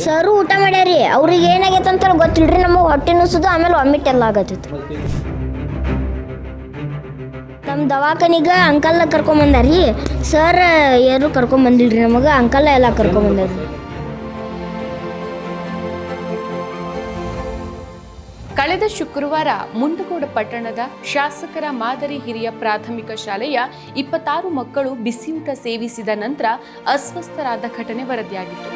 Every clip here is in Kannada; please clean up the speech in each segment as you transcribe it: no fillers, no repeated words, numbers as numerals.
ಸರ್ ಊಟ ಮಾಡ್ಯಾರಿ ಅವ್ರಿಗೆ ಏನಾಗೈತೆ ಅಂತ ಗೊತ್ತಿಲ್ರಿ ನಮಗೆ ಹೊಟ್ಟೆ ನುಸುದು ಆಮೇಲೆ ವಾಮಿಟ್ ಎಲ್ಲ ಆಗತ್ತಿತ್ತು ನಮ್ಮ ದವಾಖಾನಿಗೆ ಅಂಕಲ್ನ ಕರ್ಕೊಂಬಂದಾರಿ ಸರ್ ಯಾರು ಕರ್ಕೊಂಬಂದಿಲ್ರಿ ನಮಗೆ ಅಂಕಲ್ ಎಲ್ಲ ಕರ್ಕೊಂಬಂದಾರಿ ಕಳೆದ ಶುಕ್ರವಾರ ಮುಂಡಗೋಡ ಪಟ್ಟಣದ ಶಾಸಕರ ಮಾದರಿ ಹಿರಿಯ ಪ್ರಾಥಮಿಕ ಶಾಲೆಯ 26 ಮಕ್ಕಳು ಬಿಸಿಯೂಟ ಸೇವಿಸಿದ ನಂತರ ಅಸ್ವಸ್ಥರಾದ ಘಟನೆ ವರದಿಯಾಗಿತ್ತು.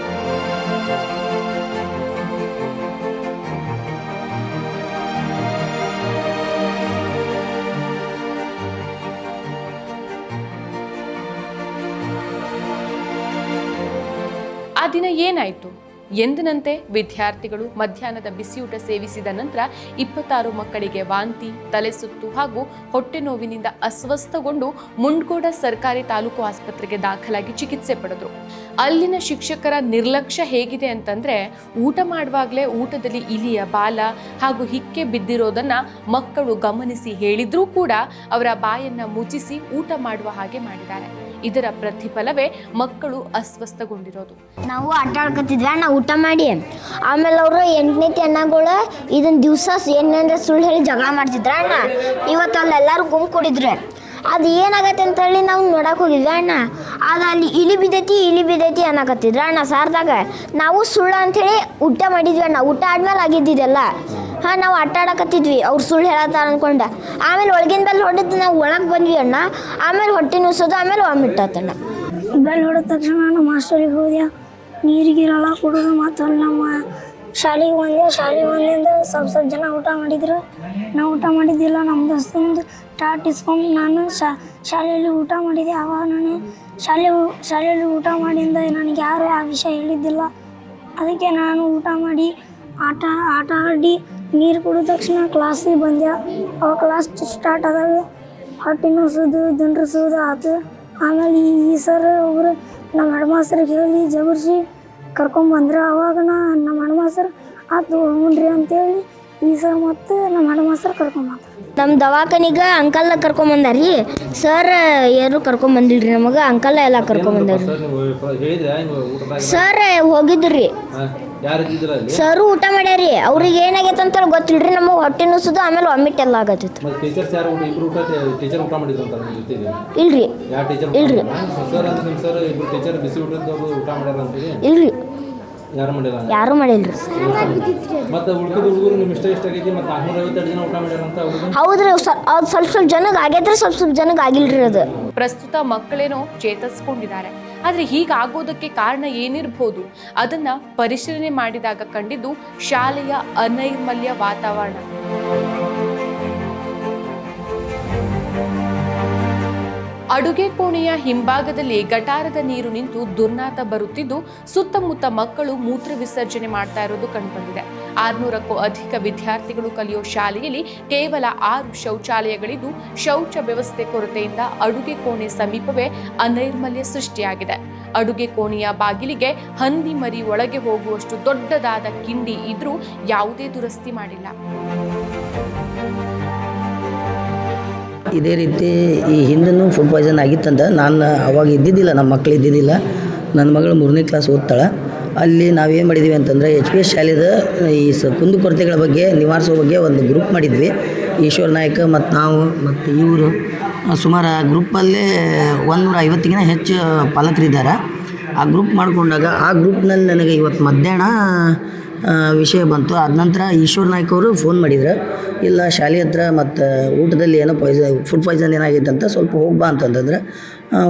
ಆ ದಿನ ಏನಾಯಿತು? ಎಂದಿನಂತೆ ವಿದ್ಯಾರ್ಥಿಗಳು ಮಧ್ಯಾಹ್ನದ ಬಿಸಿಯೂಟ ಸೇವಿಸಿದ ನಂತರ 26 ಮಕ್ಕಳಿಗೆ ವಾಂತಿ, ತಲೆಸುತ್ತು ಹಾಗೂ ಹೊಟ್ಟೆ ನೋವಿನಿಂದ ಅಸ್ವಸ್ಥಗೊಂಡು ಮುಂಡಗೋಡ ಸರ್ಕಾರಿ ತಾಲೂಕು ಆಸ್ಪತ್ರೆಗೆ ದಾಖಲಾಗಿ ಚಿಕಿತ್ಸೆ ಪಡೆದರು. ಅಲ್ಲಿನ ಶಿಕ್ಷಕರ ನಿರ್ಲಕ್ಷ್ಯ ಹೇಗಿದೆ ಅಂತಂದ್ರೆ ಊಟ ಮಾಡುವಾಗಲೇ ಊಟದಲ್ಲಿ ಇಲಿಯ ಬಾಲ ಹಾಗೂ ಹಿಕ್ಕೆ ಬಿದ್ದಿರೋದನ್ನ ಮಕ್ಕಳು ಗಮನಿಸಿ ಹೇಳಿದ್ರೂ ಕೂಡ ಅವರ ಬಾಯನ್ನ ಮುಚ್ಚಿಸಿ ಊಟ ಮಾಡುವ ಹಾಗೆ ಮಾಡಿದ್ದಾರೆ. ಇದರ ಪ್ರತಿಫಲವೇ ಮಕ್ಕಳು ಅಸ್ವಸ್ಥಗೊಂಡಿರೋದು. ನಾವು ಆಟ ಆಡ್ಕೊತಿದ್ವಿ ನಾವು ಊಟ ಮಾಡಿ ಆಮೇಲೆ ಅವರು 8ನೇ ಅಣ್ಣಗಳು ಇದನ್ನ ದಿವಸ ಏನಂದ್ರೆ ಸುಳ್ಳು ಹೇಳಿ ಜಗಳ ಮಾಡ್ತಿದ್ರ ಅಣ್ಣ. ಇವತ್ತು ಅಲ್ಲೆಲ್ಲರೂ ಗುಂಪು ಕೊಡಿದ್ರು. ಅದು ಏನಾಗತ್ತೆ ಅಂತೇಳಿ ನಾವು ನೋಡಕ್ಕೆ ಹೋಗಿದ್ವಿ ಅಣ್ಣ. ಅದು ಅಲ್ಲಿ ಇಲಿ ಬಿದ್ದೈತಿ ಅನ್ನಕತ್ತಿದ್ರ ಅಣ್ಣ ಸಾರ್ದಾಗ. ನಾವು ಸುಳ್ಳು ಅಂಥೇಳಿ ಊಟ ಮಾಡಿದ್ವಿ ಅಣ್ಣ. ಊಟ ಆದ್ಮೇಲೆ ಆಗಿದ್ದಿದ್ದೆಲ್ಲ ನಾವು ಆಟ ಆಡಕತ್ತಿದ್ವಿ ಅವ್ರು ಸುಳ್ಳು ಹೇಳತ್ತಾರ ಅಂದ್ಕೊಂಡೆ. ಆಮೇಲೆ ಒಳಗಿನ ಬೆಲ್ ಹೊಡೆದು ನಾವು ಒಳಗೆ ಬಂದ್ವಿ ಅಣ್ಣ. ಆಮೇಲೆ ಹೊಟ್ಟೆ ನುಸೋದು ಆಮೇಲೆ ವಾಮಿಟ್ ಆತಣ್ಣ. ಬೆಲ್ ಹೊಡೆದ ತಕ್ಷಣ ನಾನು ಮಾಸ್ಟರಿಗೆ ಹೋದ್ಯಾ ನೀರಿಗಿರಲ್ಲ ಕುಡಿದು ಮತ್ತು ಅಲ್ಲಿ ನಮ್ಮ ಶಾಲೆಗೆ ಬಂದಿಂದ ಸ್ವಲ್ಪ ಜನ ಊಟ ಮಾಡಿದ್ರು. ನಾವು ಊಟ ಮಾಡಿದ್ದಿಲ್ಲ. ನಮ್ಮ ದೋಸ್ತಂದು ಟಾಟ್ ಇಸ್ಕೊಂಡು ನಾನು ಶಾಲೆಯಲ್ಲಿ ಊಟ ಮಾಡಿದೆ. ಆವಾಗ ನಾನು ಶಾಲೆಯಲ್ಲಿ ಊಟ ಮಾಡಿಂದ ನನಗೆ ಯಾರು ಆ ವಿಷಯ ಹೇಳಿದ್ದಿಲ್ಲ. ಅದಕ್ಕೆ ನಾನು ಊಟ ಮಾಡಿ ಆಟ ಆಡಿ ನೀರು ಕುಡಿದ ತಕ್ಷಣ ಕ್ಲಾಸಿಗೆ ಬಂದೆ. ಅವಾಗ ಕ್ಲಾಸ್ ಸ್ಟಾರ್ಟ್ ಆದಾಗ ಹೊಟ್ಟೆ ನುಸೋದು ದಿಂಡ್ರಿಸೋದು ಆಯ್ತು. ಆಮೇಲೆ ಈ ಸರ್ ಒಬ್ಬರು ನಮ್ಮ ಹೆಡ್ಮಾಸ್ಟ್ರಿಗೆ ಹೇಳಿ ಜಬರ್ಸಿ ಕರ್ಕೊಂಬಂದ್ರೆ ಅವಾಗ ನಮ್ಮ ಹೆಡ್ಮಾಸ್ಟರ್ ಆಯ್ತು ಹೋಗ್ರಿ ಅಂತೇಳಿ ಈ ಸರ್ ಮತ್ತು ನಮ್ಮ ಹೆಡ್ಮಾಸ್ಟರ್ ಕರ್ಕೊಂಬಂದ್ರು. ನಮ್ಮ ದವಾಖಾನಿಗೆ ಅಂಕಲ್ನ ಕರ್ಕೊಂಬಂದಾರಿ ಸರ್ ಯಾರು ಕರ್ಕೊಂಬಂದಿಲ್ರಿ ನಮಗೆ ಅಂಕಲ್ ಎಲ್ಲ ಕರ್ಕೊಂಬಂದಾರಿ. ಸರ್ ಹೋಗಿದ್ರಿ ಸರ್ ಊಟ ಮಾಡ್ಯಾರಿ ಅವ್ರಿಗೆ ಏನಾಗೈತೆ ಅಂತ ಗೊತ್ತಿಲ್ರಿ ನಮಗೆ ಹೊಟ್ಟೆ ನುಸುದು ಆಮೇಲೆ ವಾಮಿಟ್ ಎಲ್ಲ ಆಗತ್ತಿತ್ತು. ಇಲ್ರಿ ಇಲ್ರಿ ಯಾರು ಮಾಡಿಲ್ರಿ. ಹೌದ್ರಿ ಅದು ಸ್ವಲ್ಪ ಜನಕ್ಕೆ ಆಗೈತ್ರಿ ಸ್ವಲ್ಪ ಜನಕ್ಕೆ ಆಗಿಲ್ರಿ. ಅದು ಪ್ರಸ್ತುತ ಮಕ್ಕಳೇನೋ ಚೇತರಿಸ್ಕೊಂಡಿದ್ದಾರೆ. ಆದರೆ ಹೀಗಾಗೋದಕ್ಕೆ ಕಾರಣ ಏನಿರಬಹುದು? ಅದನ್ನ ಪರಿಶೀಲನೆ ಮಾಡಿದಾಗ ಕಂಡಿದ್ದು ಶಾಲೆಯ ಅನೈರ್ಮಲ್ಯ ವಾತಾವರಣ. ಅಡುಗೆ ಕೋಣೆಯ ಹಿಂಭಾಗದಲ್ಲಿ ಗಟಾರದ ನೀರು ನಿಂತು ದುರ್ನಾತ ಬರುತ್ತಿದ್ದು ಸುತ್ತಮುತ್ತ ಮಕ್ಕಳು ಮೂತ್ರ ವಿಸರ್ಜನೆ ಮಾಡ್ತಾ ಇರೋದು ಕಂಡುಬಂದಿದೆ. 600ಕ್ಕೂ ಅಧಿಕ ವಿದ್ಯಾರ್ಥಿಗಳು ಕಲಿಯೋ ಶಾಲೆಯಲ್ಲಿ ಕೇವಲ 6 ಶೌಚಾಲಯಗಳಿದ್ದು ಶೌಚ ವ್ಯವಸ್ಥೆ ಕೊರತೆಯಿಂದ ಅಡುಗೆ ಕೋಣೆ ಸಮೀಪವೇ ಅನೈರ್ಮಲ್ಯ ಸೃಷ್ಟಿಯಾಗಿದೆ. ಅಡುಗೆ ಕೋಣೆಯ ಬಾಗಿಲಿಗೆ ಹಂದಿ ಮರಿ ಒಳಗೆ ಹೋಗುವಷ್ಟು ದೊಡ್ಡದಾದ ಕಿಂಡಿ ಇದ್ರೂ ಯಾವುದೇ ದುರಸ್ತಿ ಮಾಡಿಲ್ಲ. ಇದೇ ರೀತಿ ಈ ಹಿಂದೂ ಫುಡ್ ಪಾಯ್ಸನ್ ಆಗಿತ್ತಂತ ನಾನು ಅವಾಗ ಇದ್ದಿದ್ದಿಲ್ಲ, ನಮ್ಮ ಮಕ್ಕಳು ಇದ್ದಿದ್ದಿಲ್ಲ. ನನ್ನ ಮಗಳು 3ನೇ ಕ್ಲಾಸ್ ಓದ್ತಾಳೆ. ಅಲ್ಲಿ ನಾವೇನು ಮಾಡಿದ್ವಿ ಅಂತಂದರೆ HPS ಶಾಲೆದ ಈ ಕುಂದುಕೊರತೆಗಳ ಬಗ್ಗೆ ನಿವಾರಿಸೋ ಬಗ್ಗೆ ಒಂದು ಗ್ರೂಪ್ ಮಾಡಿದ್ವಿ. ಈಶ್ವರ್ ನಾಯ್ಕ ಮತ್ತು ನಾವು ಮತ್ತು ಇವರು ಸುಮಾರು ಆ ಗ್ರೂಪಲ್ಲೇ 150ಗಿಂತ ಹೆಚ್ಚು ಪಾಲಕರಿದ್ದಾರೆ. ಆ ಗ್ರೂಪ್ ಮಾಡಿಕೊಂಡಾಗ ಆ ಗ್ರೂಪ್ನಲ್ಲಿ ನನಗೆ ಇವತ್ತು ಮಧ್ಯಾಹ್ನ ವಿಷಯ ಬಂತು. ಆದ ನಂತರ ಈಶ್ವರ್ ನಾಯ್ಕ ಅವರು ಫೋನ್ ಮಾಡಿದ್ರು, ಇಲ್ಲ ಶಾಲೆ ಹತ್ರ ಮತ್ತು ಊಟದಲ್ಲಿ ಏನೋ ಫುಡ್ ಪಾಯ್ಸನ್ ಏನಾಗೈತೆ ಅಂತ ಸ್ವಲ್ಪ ಹೋಗ್ಬಾ ಅಂತಂದ್ರೆ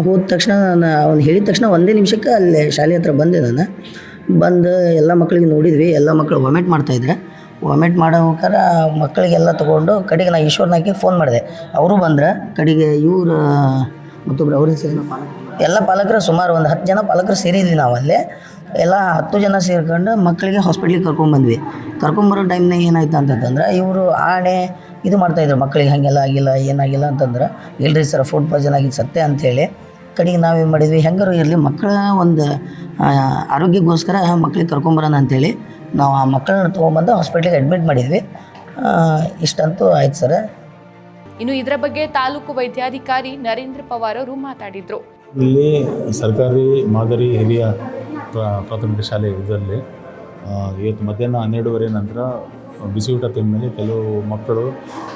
ಹೋದ ತಕ್ಷಣ ಅವ್ನು ಹೇಳಿದ ತಕ್ಷಣ 1 ನಿಮಿಷಕ್ಕೆ ಅಲ್ಲಿ ಶಾಲೆ ಹತ್ರ ಬಂದೆ. ನಾನು ಬಂದು ಎಲ್ಲ ಮಕ್ಕಳಿಗೆ ನೋಡಿದ್ವಿ. ಎಲ್ಲ ಮಕ್ಕಳು ವಾಮಿಟ್ ಮಾಡ್ತಾಯಿದ್ರೆ ವಾಮಿಟ್ ಮಾಡೋಕ್ಕಾರ ಮಕ್ಕಳಿಗೆಲ್ಲ ತೊಗೊಂಡು ಕಡೆಗೆ ನಾನು ಈಶ್ವರ್ ನಾಯ್ಕಿಗೆ ಫೋನ್ ಮಾಡಿದೆ. ಅವರು ಬಂದ್ರೆ ಕಡೆಗೆ ಇವರು ಮತ್ತೊಬ್ಬರು ಅವ್ರ ಹೆಸರು ಎಲ್ಲ ಪಾಲಕರು ಸುಮಾರು ಒಂದು 10 ಜನ ಪಾಲಕರು ಸೇರಿದ್ವಿ. ನಾವಲ್ಲೇ ಎಲ್ಲ 10 ಜನ ಸೇರ್ಕೊಂಡು ಮಕ್ಕಳಿಗೆ ಹಾಸ್ಪಿಟ್ಲಿಗೆ ಕರ್ಕೊಂಬಂದ್ವಿ. ಕರ್ಕೊಂಬರೋ ಟೈಮ್ನಾಗ ಏನಾಯ್ತು ಅಂತಂದ್ರೆ ಇವರು ಆಣೆ ಇದು ಮಾಡ್ತಾಯಿದ್ರು ಮಕ್ಕಳಿಗೆ ಹಾಗೆಲ್ಲ ಆಗಿಲ್ಲ ಏನಾಗಿಲ್ಲ ಅಂತಂದ್ರೆ ಇಲ್ರಿ ಸರ್ ಫುಡ್ ಪಾಯ್ಸನ್ ಆಗಿದ್ದು ಸತ್ಯ ಅಂಥೇಳಿ. ಕಡೆಗೆ ನಾವೇನು ಮಾಡಿದ್ವಿ, ಹೆಂಗಾರು ಇರಲಿ ಮಕ್ಕಳ ಒಂದು ಆರೋಗ್ಯಕ್ಕೋಸ್ಕರ ಮಕ್ಕಳಿಗೆ ಕರ್ಕೊಂಬರೋಣ ಅಂಥೇಳಿ ನಾವು ಆ ಮಕ್ಕಳನ್ನ ತೊಗೊಂಬಂದು ಹಾಸ್ಪಿಟ್ಲಿಗೆ ಅಡ್ಮಿಟ್ ಮಾಡಿದ್ವಿ. ಇಷ್ಟಂತೂ ಆಯ್ತು ಸರ್. ಇನ್ನು ಇದರ ಬಗ್ಗೆ ತಾಲೂಕು ವೈದ್ಯಾಧಿಕಾರಿ ನರೇಂದ್ರ ಪವಾರ್ ಅವರು ಮಾತಾಡಿದರು. ಇಲ್ಲಿ ಸರ್ಕಾರಿ ಮಾದರಿ ಹಿರಿಯ ಪ್ರಾಥಮಿಕ ಶಾಲೆ ಇದರಲ್ಲಿ ಇವತ್ತು ಮಧ್ಯಾಹ್ನ 12:30 ನಂತರ ಬಿಸಿ ಊಟ ತಿಂದ ಮೇಲೆ ಕೆಲವು ಮಕ್ಕಳು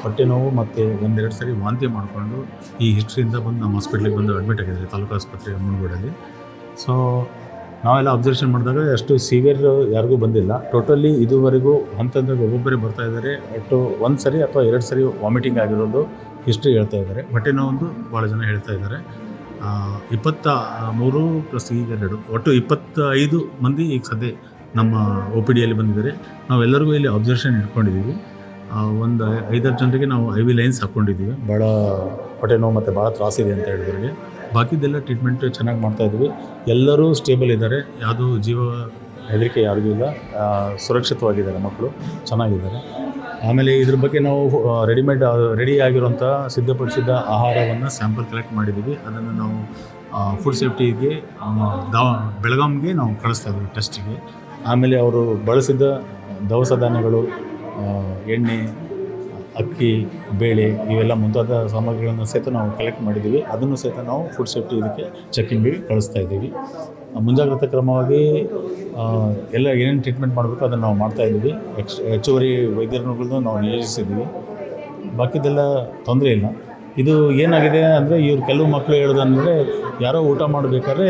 ಹೊಟ್ಟೆ ನೋವು ಮತ್ತು ಒಂದೆರಡು ಸರಿ ವಾಂತಿ ಮಾಡಿಕೊಂಡು ಈ ಹಿಸ್ಟ್ರಿಯಿಂದ ಬಂದು ನಮ್ಮ ಹಾಸ್ಪಿಟ್ಲಿಗೆ ಬಂದು ಅಡ್ಮಿಟ್ ಆಗಿದ್ದಾರೆ ತಾಲೂಕು ಆಸ್ಪತ್ರೆ ಅಮ್ಮನಗೂಡಲ್ಲಿ. ಸೊ ನಾವೆಲ್ಲ ಅಬ್ಸರ್ವೇಷನ್ ಮಾಡಿದಾಗ ಅಷ್ಟು ಸಿವಿಯರ್ ಯಾರಿಗೂ ಬಂದಿಲ್ಲ. ಟೋಟಲಿ ಇದುವರೆಗೂ ಹಂತದಾಗ ಒಬ್ಬೊಬ್ಬರೇ ಬರ್ತಾಯಿದ್ದಾರೆ. ಒಟ್ಟು 1 ಸರಿ ಅಥವಾ 2 ಸರಿ ವಾಮಿಟಿಂಗ್ ಆಗಿರೋದು ಹಿಸ್ಟ್ರಿ ಹೇಳ್ತಾ ಇದ್ದಾರೆ. ಹೊಟ್ಟೆ ನೋವೊಂದು ಭಾಳ ಜನ ಹೇಳ್ತಾ ಇದ್ದಾರೆ. 23 + ಈಗ 2 ಒಟ್ಟು 25 ಮಂದಿ ಈಗ ಸದ್ಯ ನಮ್ಮ ಒ ಪಿ ಡಿಯಲ್ಲಿ ಬಂದಿದ್ದಾರೆ. ನಾವೆಲ್ಲರಿಗೂ ಇಲ್ಲಿ ಅಬ್ಸರ್ವೇಷನ್ ಇಟ್ಕೊಂಡಿದ್ದೀವಿ. ಒಂದು 5-10 ಜನರಿಗೆ ನಾವು IV ಲೈನ್ಸ್ ಹಾಕ್ಕೊಂಡಿದ್ದೀವಿ. ಭಾಳ ಹೊಟ್ಟೆ ನೋವು ಮತ್ತು ಭಾಳ ತ್ರಾಸಿದೆ ಅಂತ ಹೇಳಿದವರಿಗೆ. ಬಾಕಿದೆಲ್ಲ ಟ್ರೀಟ್ಮೆಂಟ್ ಚೆನ್ನಾಗಿ ಮಾಡ್ತಾಯಿದ್ವಿ. ಎಲ್ಲರೂ ಸ್ಟೇಬಲ್ ಇದ್ದಾರೆ. ಯಾವುದೂ ಜೀವ ಹೆದರಿಕೆ ಯಾರಿಗೂ ಇಲ್ಲ. ಸುರಕ್ಷಿತವಾಗಿದ್ದಾರೆ ಮಕ್ಕಳು, ಚೆನ್ನಾಗಿದ್ದಾರೆ. ಆಮೇಲೆ ಇದ್ರ ಬಗ್ಗೆ ನಾವು ರೆಡಿ ಆಗಿರುವಂಥ ಸಿದ್ಧಪಡಿಸಿದ ಆಹಾರವನ್ನು ಸ್ಯಾಂಪಲ್ ಕಲೆಕ್ಟ್ ಮಾಡಿದ್ದೀವಿ. ಅದನ್ನು ನಾವು ಫುಡ್ ಸೇಫ್ಟಿಗೆ ಬೆಳಗಾಂಗೆ ನಾವು ಕಳಿಸ್ತಾ ಇದ್ದೀವಿ ಟೆಸ್ಟಿಗೆ. ಆಮೇಲೆ ಅವರು ಬಳಸಿದ ದವಸ ಧಾನ್ಯಗಳು, ಎಣ್ಣೆ, ಅಕ್ಕಿ, ಬೇಳೆ ಇವೆಲ್ಲ ಮುಂತಾದ ಸಾಮಗ್ರಿಗಳನ್ನು ಸಹಿತ ನಾವು ಕಲೆಕ್ಟ್ ಮಾಡಿದ್ದೀವಿ. ಅದನ್ನು ಸಹಿತ ನಾವು ಫುಡ್ ಸೇಫ್ಟಿ ಇದಕ್ಕೆ ಚೆಕ್ಕಿಂಗಿಗೆ ಕಳಿಸ್ತಾ ಇದ್ದೀವಿ. ಮುಂಜಾಗ್ರತಾ ಕ್ರಮವಾಗಿ ಎಲ್ಲ ಏನೇನು ಟ್ರೀಟ್ಮೆಂಟ್ ಮಾಡಬೇಕು ಅದನ್ನು ನಾವು ಮಾಡ್ತಾಯಿದ್ದೀವಿ. ಹೆಚ್ಚುವರಿ ವೈದ್ಯರುಗಳನ್ನು ನಾವು ನಿಯೋಜಿಸಿದ್ದೀವಿ. ಬಾಕಿದೆಲ್ಲ ತೊಂದರೆ ಇಲ್ಲ. ಇದು ಏನಾಗಿದೆ ಅಂದರೆ ಇವ್ರು ಕೆಲವು ಮಕ್ಕಳು ಹೇಳೋದಂದರೆ ಯಾರೋ ಊಟ ಮಾಡಬೇಕಾದ್ರೆ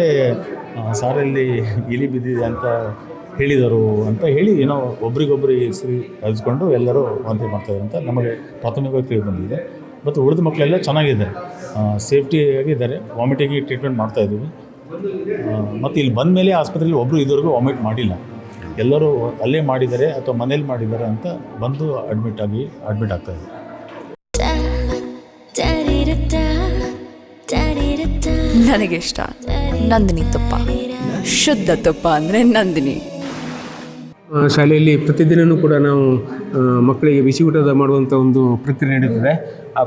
ಸಾರಲ್ಲಿ ಇಲಿ ಬಿದ್ದಿದೆ ಅಂತ ಹೇಳಿದರು ಅಂತ ಹೇಳಿ ಏನೋ ಒಬ್ರಿಗೊಬ್ಬರು ಹೆಸರು ಹಚ್ಕೊಂಡು ಎಲ್ಲರೂ ವಾಂತಿ ಮಾಡ್ತಾಯಿದ್ದಾರೆ ಅಂತ ನಮಗೆ ಪ್ರಾಥಮಿಕವಾಗಿ ತಿಳಿದು ಬಂದಿದೆ. ಮತ್ತು ಉಳಿದ ಮಕ್ಕಳೆಲ್ಲ ಚೆನ್ನಾಗಿದ್ದಾರೆ, ಸೇಫ್ಟಿಯಾಗಿದ್ದಾರೆ. ವಾಮಿಟಿಂಗಿಗೆ ಟ್ರೀಟ್ಮೆಂಟ್ ಮಾಡ್ತಾಯಿದ್ದೀವಿ. ಮತ್ತು ಇಲ್ಲಿ ಬಂದ ಮೇಲೆ ಆಸ್ಪತ್ರೆಯಲ್ಲಿ ಒಬ್ಬರು ಇದುವರೆಗೂ ವಾಮಿಟ್ ಮಾಡಿಲ್ಲ. ಎಲ್ಲರೂ ಅಲ್ಲೇ ಮಾಡಿದ್ದಾರೆ ಅಥವಾ ಮನೇಲಿ ಮಾಡಿದ್ದಾರೆ ಅಂತ ಬಂದು ಅಡ್ಮಿಟ್ ಆಗ್ತಾಯಿದ್ದಾರೆ. ನನಗೆ ಇಷ್ಟ ನಂದಿನಿ ತುಪ್ಪ, ಶುದ್ಧ ತುಪ್ಪ ಅಂದರೆ ನಂದಿನಿ. ಶಾಲೆಯಲ್ಲಿ ಪ್ರತಿದಿನವೂ ಕೂಡ ನಾವು ಮಕ್ಕಳಿಗೆ ಬಿಸಿ ಊಟದ ಮಾಡುವಂಥ ಒಂದು ಪ್ರಕ್ರಿಯೆ ನಡೀತದೆ. ಆ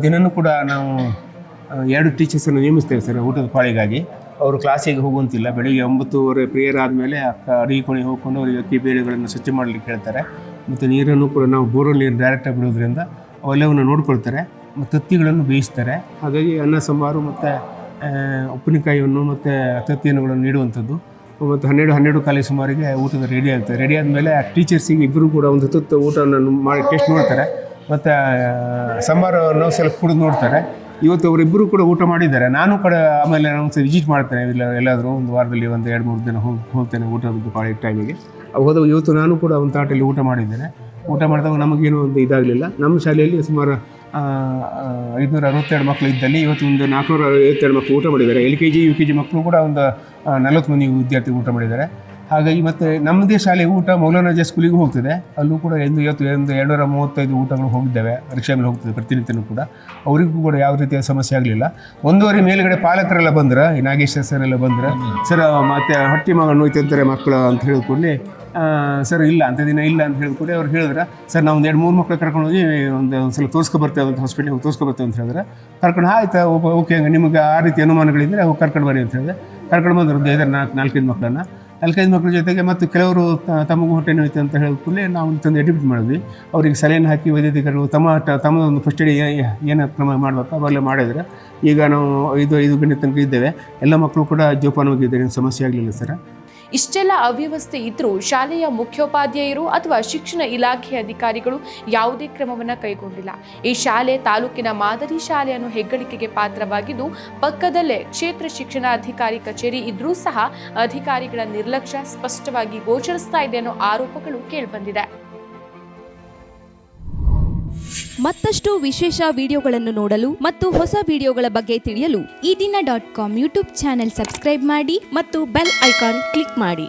ದಿನವೂ ಕೂಡ ನಾವು 2 ಟೀಚರ್ಸನ್ನು ನೇಮಿಸ್ತೇವೆ ಸರ್ ಊಟದ ಪಾಳಿಗಾಗಿ. ಅವರು ಕ್ಲಾಸಿಗೆ ಹೋಗುವಂತಿಲ್ಲ. ಬೆಳಿಗ್ಗೆ 9:30 ಪ್ರೇಯರ್ ಆದಮೇಲೆ ಅಡುಗೆ ಕೋಣೆಗೆ ಹೋಗ್ಕೊಂಡು ಅವರಿಗೆ ಅಕ್ಕಿ ಬೇಳೆಗಳನ್ನು ಸ್ವಚ್ಛ ಮಾಡಲಿಕ್ಕೆ ಹೇಳ್ತಾರೆ. ಮತ್ತು ನೀರನ್ನು ಕೂಡ ನಾವು ಬೋರ್ವೆಲ್ ನೀರು ಡೈರೆಕ್ಟಾಗಿ ಬಿಡೋದ್ರಿಂದ ಅವೆಲ್ಲವನ್ನು ನೋಡ್ಕೊಳ್ತಾರೆ. ಮತ್ತು ತತ್ತಿಗಳನ್ನು ಬೇಯಿಸ್ತಾರೆ. ಹಾಗಾಗಿ ಅನ್ನ ಸಾಂಬಾರು ಮತ್ತು ಉಪ್ಪಿನಕಾಯಿಯನ್ನು ಮತ್ತು ತತ್ತಿಯನ್ನು ನೀಡುವಂಥದ್ದು. ಮತ್ತು 12:15 ಸುಮಾರಿಗೆ ಊಟದ ರೆಡಿ ಆಗ್ತದೆ. ರೆಡಿ ಆದಮೇಲೆ ಆ ಟೀಚರ್ಸಿಗೆ ಇಬ್ಬರು ಕೂಡ ಒಂದು ತುತ್ತು ಊಟವನ್ನು ಮಾಡಿ ಟೇಸ್ಟ್ ನೋಡ್ತಾರೆ. ಮತ್ತು ಸಾಂಬಾರನ್ನು ಸ್ವಲ್ಪ ಕುಡಿದು ನೋಡ್ತಾರೆ. ಇವತ್ತು ಅವರಿಬ್ಬರು ಕೂಡ ಊಟ ಮಾಡಿದ್ದಾರೆ. ನಾನು ಕೂಡ ಆಮೇಲೆ ನಾನು ವಿಸಿಟ್ ಮಾಡ್ತೇನೆ. ಎಲ್ಲಾದರೂ ಒಂದು ವಾರದಲ್ಲಿ ಒಂದು 2-3 ದಿನ ಹೋಗ್ತೇನೆ ಊಟದ ಪಾಳಿ ಟೈಮಿಗೆ. ಹೋದ ಇವತ್ತು ನಾನು ಕೂಡ ಒಂದು ತಾಟಲ್ಲಿ ಊಟ ಮಾಡಿದ್ದೇನೆ. ಊಟ ಮಾಡಿದಾಗ ನಮಗೇನು ಒಂದು ಇದಾಗಲಿಲ್ಲ. ನಮ್ಮ ಶಾಲೆಯಲ್ಲಿ ಸುಮಾರು 562 ಮಕ್ಕಳು ಇದ್ದಲ್ಲಿ ಇವತ್ತು ಒಂದು 452 ಮಕ್ಕಳು ಊಟ ಮಾಡಿದ್ದಾರೆ. LKG UKG ಮಕ್ಕಳು ಕೂಡ ಒಂದು 40 ಮಂದಿ ವಿದ್ಯಾರ್ಥಿಗಳು ಊಟ ಮಾಡಿದ್ದಾರೆ. ಹಾಗಾಗಿ ಮತ್ತು ನಮ್ಮದೇ ಶಾಲೆ ಊಟ ಮೌಲಾನಾಜ ಸ್ಕೂಲಿಗೂ ಹೋಗ್ತದೆ. ಅಲ್ಲೂ ಕೂಡ ಇವತ್ತು 235 ಊಟಗಳು ಹೋಗಿದ್ದಾವೆ. ರಿಕ್ಷಾ ಮೇಲೆ ಹೋಗ್ತದೆ ಪ್ರತಿನಿತ್ಯನೂ ಕೂಡ. ಅವರಿಗೂ ಕೂಡ ಯಾವ ರೀತಿಯ ಸಮಸ್ಯೆ ಆಗಲಿಲ್ಲ. 1:15 ಮೇಲ್ಗಡೆ ಪಾಲಕರೆಲ್ಲ ಬಂದ್ರೆ, ಈ ನಾಗೇಶ್ವರ ಸರ್ ಎಲ್ಲ ಬಂದ್ರೆ, ಸರ್ ಮತ್ತು ಹೊಟ್ಟೆ ಮಗ ನೋಯ್ತಂತಾರೆ ಮಕ್ಕಳು ಅಂತ ಹೇಳಿದ್ಕೊಳ್ಳಿ. ಸರ್ ಇಲ್ಲ ಅಂಥ ದಿನ ಇಲ್ಲ ಅಂತ ಹೇಳಿದ್ಕೊಡಿ. ಅವ್ರು ಹೇಳಿದ್ರೆ ಸರ್ ನಾವು 2-3 ಮಕ್ಕಳು ಕರ್ಕೊಂಡು ಹೋಗಿ ಒಂದು ಸ್ವಲ್ಪ ತೋರಿಸ್ಕೊಬರ್ತೇವೆ ಅಂತ ಹಾಸ್ಪಿಟ್ಲಿಗೆ ತೋರಿಸ್ಕೊಬರ್ತೇವೆ ಅಂತ ಹೇಳಿದ್ರೆ, ಕರ್ಕೊಂಡು ಆಯ್ತು ಓಕೆ ಹಂಗೆ ನಿಮಗೆ ಆ ರೀತಿ ಅನುಮಾನಗಳಿದ್ದರೆ ಅವು ಕರ್ಕೊಂಡು ಬನ್ನಿ ಅಂತ ಹೇಳಿದೆ. ಕರ್ಕೊಂಡು ಬಂದರು 4-5 ಮಕ್ಕಳನ್ನು. 4-5 ಮಕ್ಕಳ ಜೊತೆಗೆ ಮತ್ತು ಕೆಲವರು ತಮಗೂ ಹೊಟ್ಟೆ ನೋಯ್ತು ಅಂತ ಹೇಳಿದ್ಕೊಳ್ಳಿ ನಾವು ತಂದು ಅಡ್ಮಿಟ್ ಮಾಡಿದ್ವಿ. ಅವ್ರಿಗೆ ಸಲಹೆಯನ್ನು ಹಾಕಿ ವೈದ್ಯಾಧಿಕಾರಿಗಳು ತಮ್ಮ ಒಂದು ಫಸ್ಟ್ ಏಡ್ ಏನು ಕ್ರಮ ಮಾಡಬೇಕು ಅವೆಲ್ಲ ಮಾಡಿದರೆ ಈಗ ನಾವು 5 ಗಂಟೆ ತನಕ ಇದ್ದೇವೆ. ಎಲ್ಲ ಮಕ್ಕಳು ಕೂಡ ಜೋಪಾನವಾಗಿದ್ದಾರೆ, ಸಮಸ್ಯೆ ಆಗಲಿಲ್ಲ ಸರ್. ಇಷ್ಟೆಲ್ಲ ಅವ್ಯವಸ್ಥೆ ಇದ್ರೂ ಶಾಲೆಯ ಮುಖ್ಯೋಪಾಧ್ಯಾಯರು ಅಥವಾ ಶಿಕ್ಷಣ ಇಲಾಖೆ ಅಧಿಕಾರಿಗಳು ಯಾವುದೇ ಕ್ರಮವನ್ನು ಕೈಗೊಂಡಿಲ್ಲ. ಈ ಶಾಲೆ ತಾಲೂಕಿನ ಮಾದರಿ ಶಾಲೆ ಅನ್ನೋ ಹೆಗ್ಗಳಿಕೆಗೆ ಪಾತ್ರವಾಗಿದ್ದು, ಪಕ್ಕದಲ್ಲೇ ಕ್ಷೇತ್ರ ಶಿಕ್ಷಣಾಧಿಕಾರಿ ಕಚೇರಿ ಇದ್ರೂ ಸಹ ಅಧಿಕಾರಿಗಳ ನಿರ್ಲಕ್ಷ್ಯ ಸ್ಪಷ್ಟವಾಗಿ ಗೋಚರಿಸ್ತಾ ಇದೆ ಅನ್ನೋ ಆರೋಪಗಳು ಕೇಳಿಬಂದಿದೆ. ಮತ್ತಷ್ಟು ವಿಶೇಷ ವಿಡಿಯೋಗಳನ್ನು ನೋಡಲು ಮತ್ತು ಹೊಸ ವಿಡಿಯೋಗಳ ಬಗ್ಗೆ ತಿಳಿಯಲು eedina.com ಯೂಟ್ಯೂಬ್ ಚಾನೆಲ್ ಸಬ್ಸ್ಕ್ರೈಬ್ ಮಾಡಿ ಮತ್ತು ಬೆಲ್ ಐಕಾನ್ ಕ್ಲಿಕ್ ಮಾಡಿ.